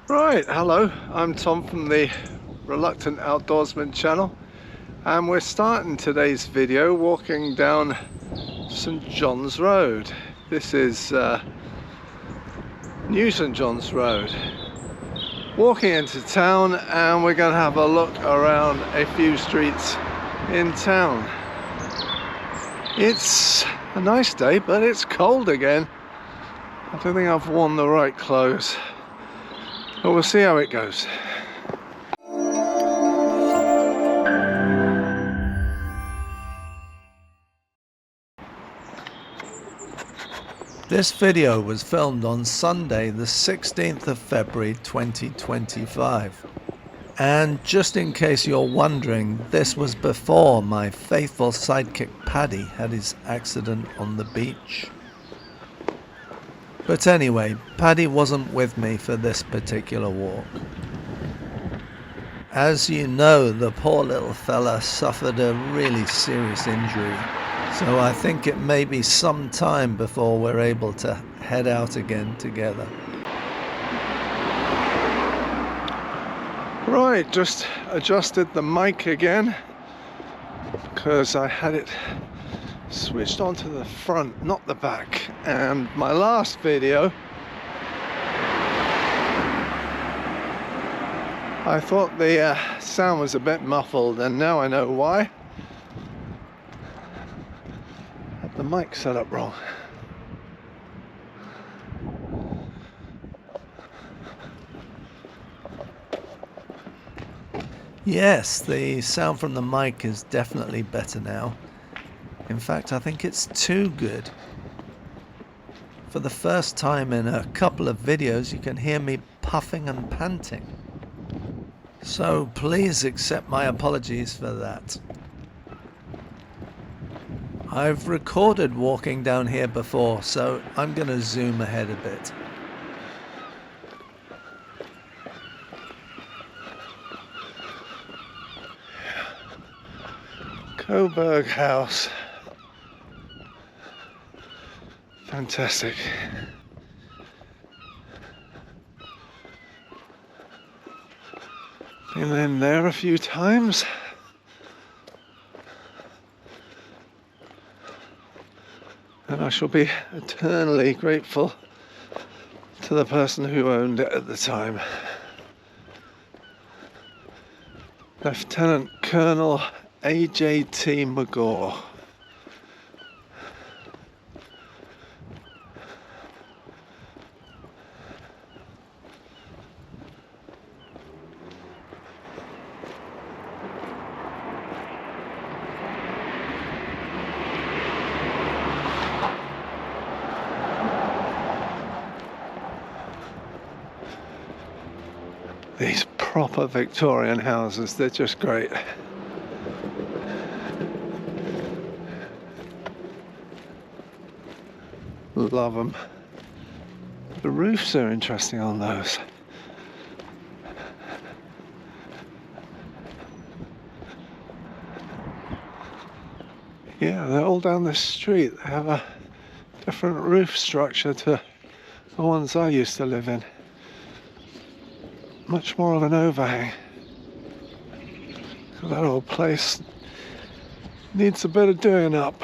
Right, hello, I'm Tom from the Reluctant Outdoorsman channel, and we're starting today's video walking down St John's Road. This is New St John's Road. Walking into town, and we're going to have a look around a few streets in town. It's a nice day, but it's cold again. I don't think I've worn the right clothes, but we'll see how it goes. This video was filmed on Sunday the 16th of February 2025, and just in case you're wondering, this was before my faithful sidekick Paddy had his accident on the beach. But anyway, Paddy wasn't with me for this particular walk. As you know, the poor little fella suffered a really serious injury. So I think it may be some time before we're able to head out again together. Right, just adjusted the mic again because I had it switched onto the front, not the back. And my last video, I thought the sound was a bit muffled, and now I know why. The mic set up wrong. Yes, the sound from the mic is definitely better now. In fact, I think it's too good. For the first time in a couple of videos, you can hear me puffing and panting. So please accept my apologies for that. I've recorded walking down here before, so I'm going to zoom ahead a bit. Coburg House. Fantastic. Been in there a few times. And I shall be eternally grateful to the person who owned it at the time. Lieutenant Colonel A.J.T. McGaw. These proper Victorian houses, they're just great. Love them. The roofs are interesting on those. Yeah, they're all down the street. They have a different roof structure to the ones I used to live in. Much more of an overhang. So that old place needs a bit of doing up.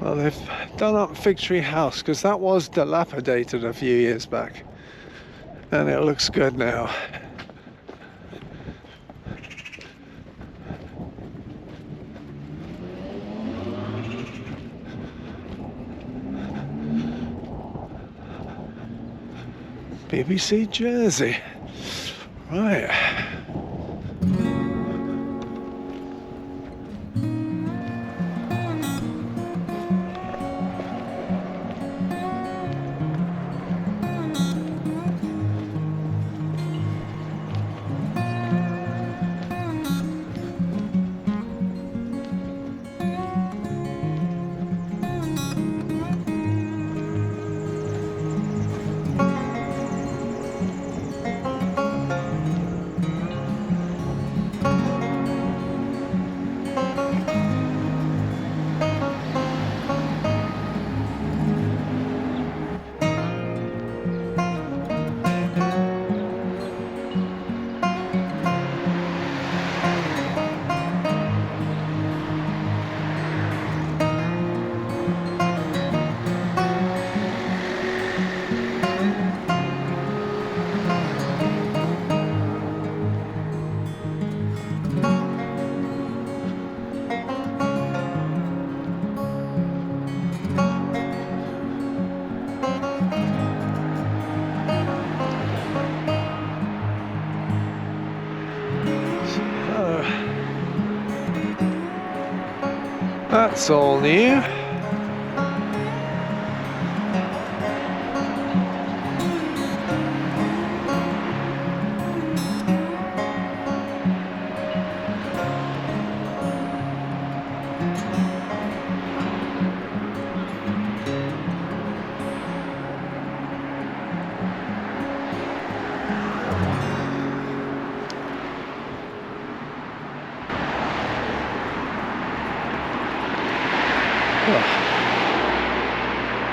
Well, they've done up Fig Tree House because that was dilapidated a few years back, and it looks good now. BBC Jersey, right. That's all new.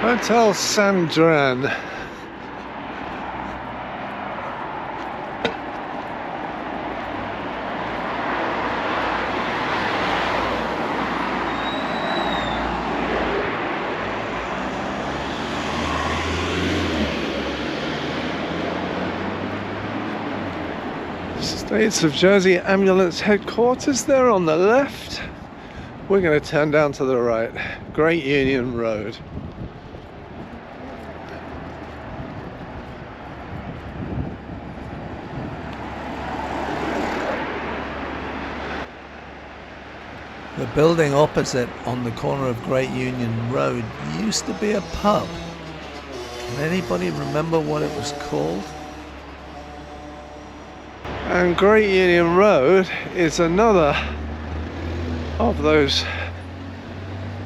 Hotel Sandran. States of Jersey Ambulance Headquarters there on the left. We're going to turn down to the right. Great Union Road. The building opposite on the corner of Great Union Road used to be a pub. Can anybody remember what it was called? And Great Union Road is another of those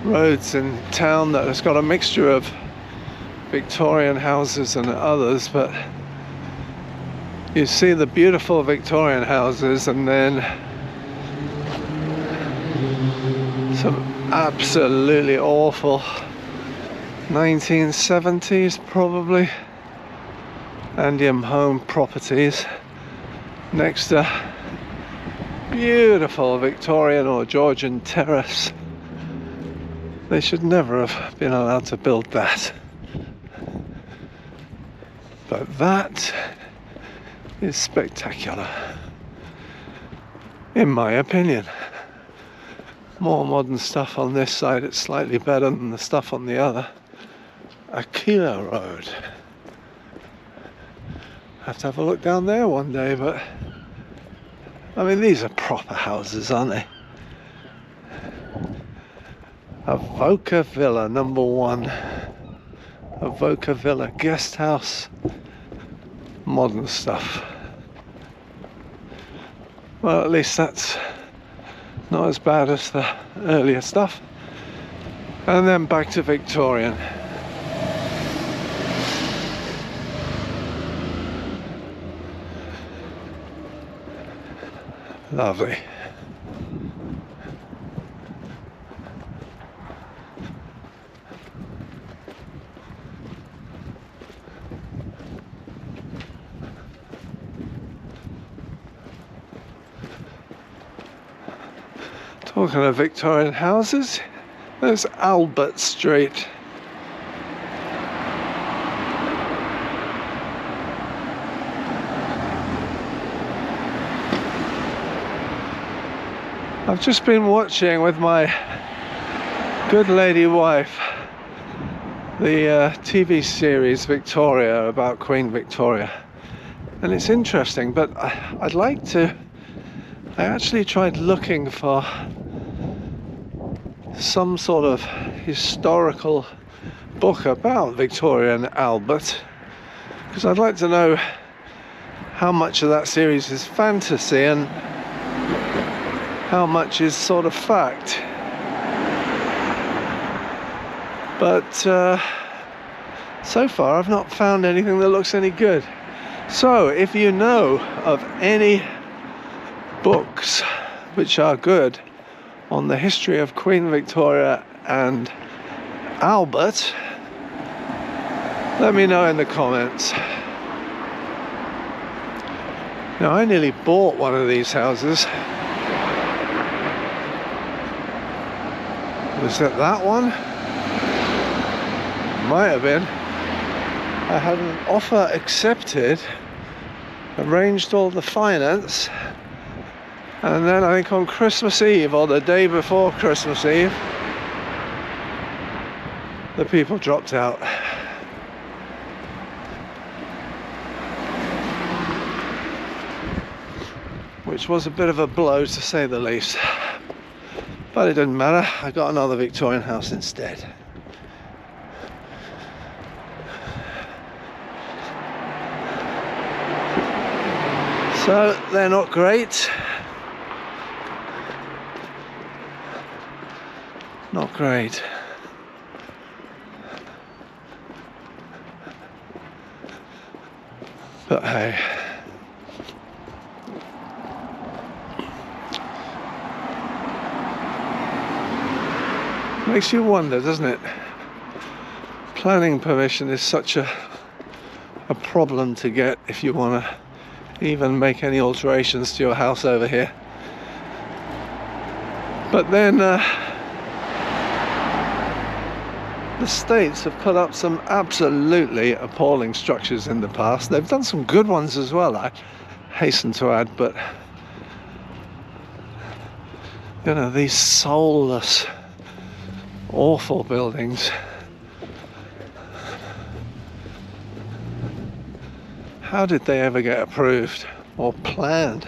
roads in town that has got a mixture of Victorian houses and others, but you see the beautiful Victorian houses and then some absolutely awful 1970s probably Andium home properties next to beautiful Victorian or Georgian terrace. They should never have been allowed to build that. But that is spectacular, in my opinion. More modern stuff on this side, it's slightly better than the stuff on the other. Aquila Road. Have to have a look down there one day, but I mean, these are proper houses, aren't they? Avoca Villa, number 1. Avoca Villa guest house. Modern stuff. Well, at least that's not as bad as the earlier stuff. And then back to Victorian. Lovely. Talking of Victorian houses, there's Albert Street. I've just been watching with my good lady wife the TV series Victoria, about Queen Victoria, and it's interesting, but I actually tried looking for some sort of historical book about Victoria and Albert, because I'd like to know how much of that series is fantasy and how much is sort of fact. But so far I've not found anything that looks any good. So if you know of any books which are good on the history of Queen Victoria and Albert, let me know in the comments. Now, I nearly bought one of these houses. Was it that one? Might have been. I had an offer accepted, arranged all the finance, and then I think on Christmas Eve or the day before Christmas Eve, the people dropped out. Which was a bit of a blow, to say the least. But it didn't matter, I got another Victorian house instead. So they're not great. Not great. But hey. Makes you wonder, doesn't it? Planning permission is such a problem to get if you want to even make any alterations to your house over here. But then the states have put up some absolutely appalling structures in the past. They've done some good ones as well, I hasten to add, but you know, these soulless, awful buildings. How did they ever get approved or planned?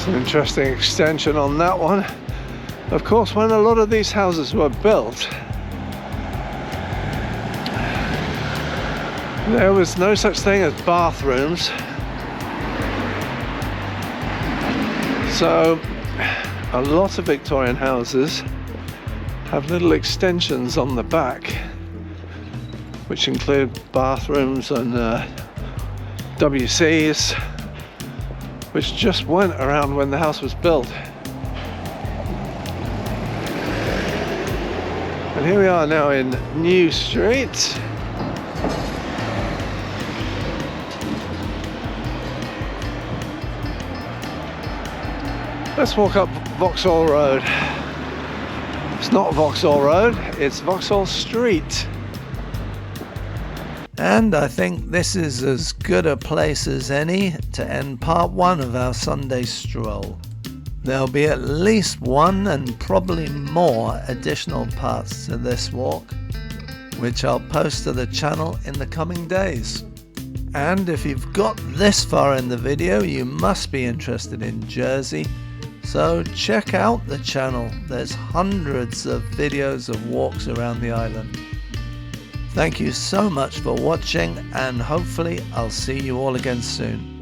An interesting extension on that one. Of course, when a lot of these houses were built, there was no such thing as bathrooms. So a lot of Victorian houses have little extensions on the back, which include bathrooms and WCs, which just weren't around when the house was built. And here we are now in New Street. Let's walk up Vauxhall Road. It's not Vauxhall Road, it's Vauxhall Street. And I think this is as good a place as any to end part one of our Sunday stroll. There'll be at least one and probably more additional parts to this walk, which I'll post to the channel in the coming days. And if you've got this far in the video, you must be interested in Jersey, so check out the channel. There's hundreds of videos of walks around the island. Thank you so much for watching, and hopefully I'll see you all again soon.